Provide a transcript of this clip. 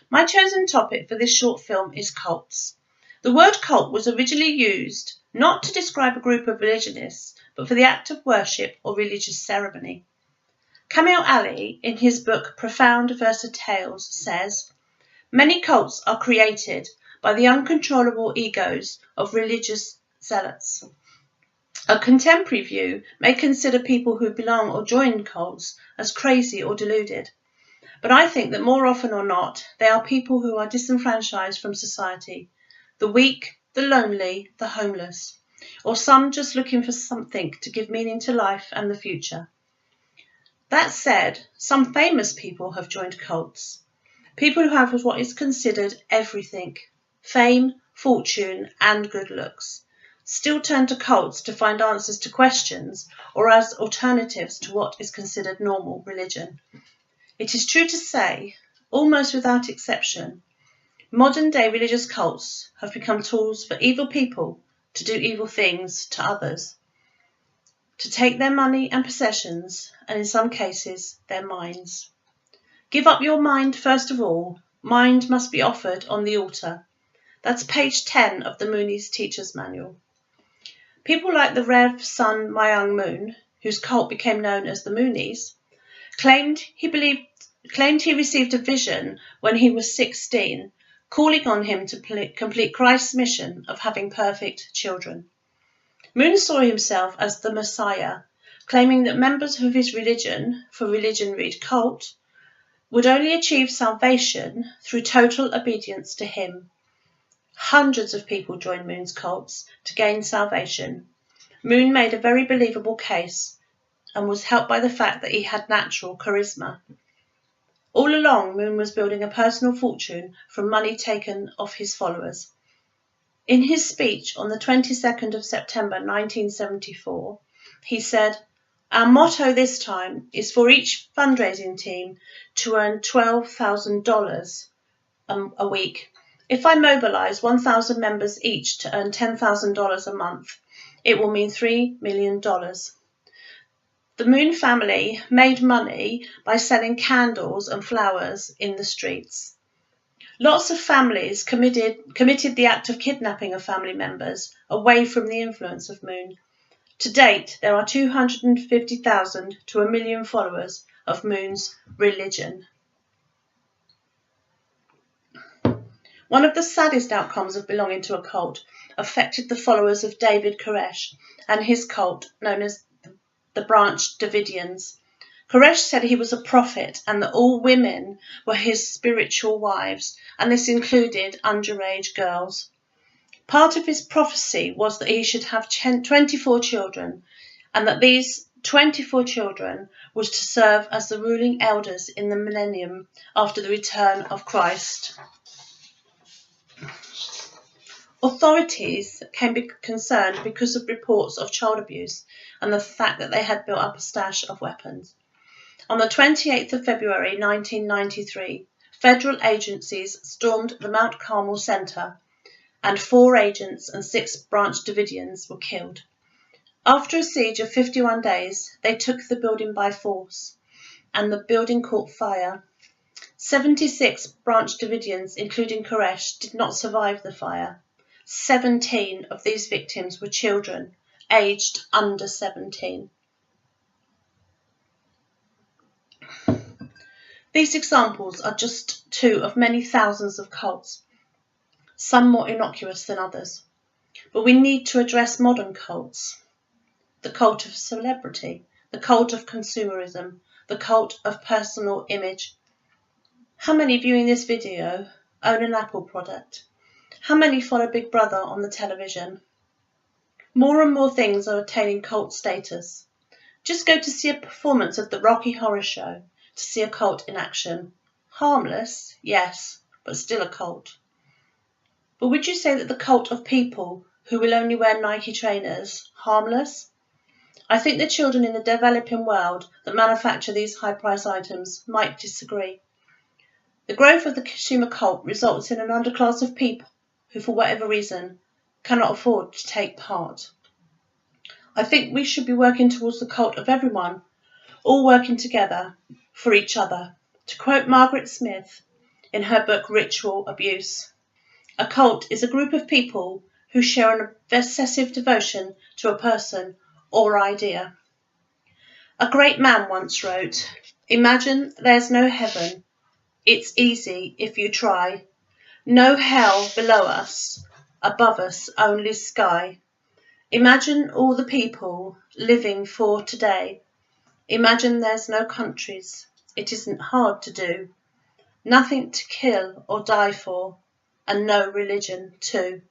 My chosen topic for this short film is cults. The word cult was originally used not to describe a group of religionists, but for the act of worship or religious ceremony. Kamil Ali, in his book Profound Versa Tales, says, "Many cults are created by the uncontrollable egos of religious zealots. A contemporary view may consider people who belong or join cults as crazy or deluded. But I think that more often or not, they are people who are disenfranchised from society, the weak, the lonely, the homeless, or some just looking for something to give meaning to life and the future." That said, some famous people have joined cults. People who have what is considered everything, fame, fortune, and good looks, still turn to cults to find answers to questions or as alternatives to what is considered normal religion. It is true to say, almost without exception, modern-day religious cults have become tools for evil people to do evil things to others, to take their money and possessions, and in some cases, their minds. Give up your mind first of all. Mind must be offered on the altar. That's page 10 of the Moonies Teacher's Manual. People like the Rev. Sun Myung Moon, whose cult became known as the Moonies, claimed he received a vision when he was 16, calling on him to complete Christ's mission of having perfect children. Moon saw himself as the Messiah, claiming that members of his religion, for religion read cult, would only achieve salvation through total obedience to him. Hundreds of people joined Moon's cults to gain salvation. Moon made a very believable case and was helped by the fact that he had natural charisma. All along, Moon was building a personal fortune from money taken off his followers. In his speech on the 22nd of September 1974, he said, "Our motto this time is for each fundraising team to earn $12,000 a week. If I mobilize 1,000 members each to earn $10,000 a month, it will mean $3 million. The Moon family made money by selling candles and flowers in the streets. Lots of families committed the act of kidnapping of family members away from the influence of Moon. To date, there are 250,000 to 1 million followers of Moon's religion." One of the saddest outcomes of belonging to a cult affected the followers of David Koresh and his cult, known as the Branch Davidians. Koresh said he was a prophet and that all women were his spiritual wives, and this included underage girls. Part of his prophecy was that he should have 24 children, and that these 24 children was to serve as the ruling elders in the millennium after the return of Christ. Authorities became concerned because of reports of child abuse and the fact that they had built up a stash of weapons. On the 28th of February 1993, federal agencies stormed the Mount Carmel Center, and 4 agents and 6 Branch Davidians were killed. After a siege of 51 days, they took the building by force, and the building caught fire. 76 Branch Davidians, including Koresh, did not survive the fire. 17 of these victims were children, aged under 17. These examples are just 2 of many thousands of cults, some more innocuous than others. But we need to address modern cults. The cult of celebrity, the cult of consumerism, the cult of personal image. How many viewing this video own an Apple product? How many follow Big Brother on the television? More and more things are attaining cult status. Just go to see a performance of the Rocky Horror Show to see a cult in action. Harmless, yes, but still a cult. But would you say that the cult of people who will only wear Nike trainers, harmless? I think the children in the developing world that manufacture these high-price items might disagree. The growth of the consumer cult results in an underclass of people who, for whatever reason, cannot afford to take part. I think we should be working towards the cult of everyone, all working together for each other. To quote Margaret Smith, in her book Ritual Abuse. A cult is a group of people who share an obsessive devotion to a person or idea. A great man once wrote, "Imagine there's no heaven. It's easy if you try. No hell below us, above us only sky. Imagine all the people living for today. Imagine there's no countries. It isn't hard to do. Nothing to kill or die for, and no religion too."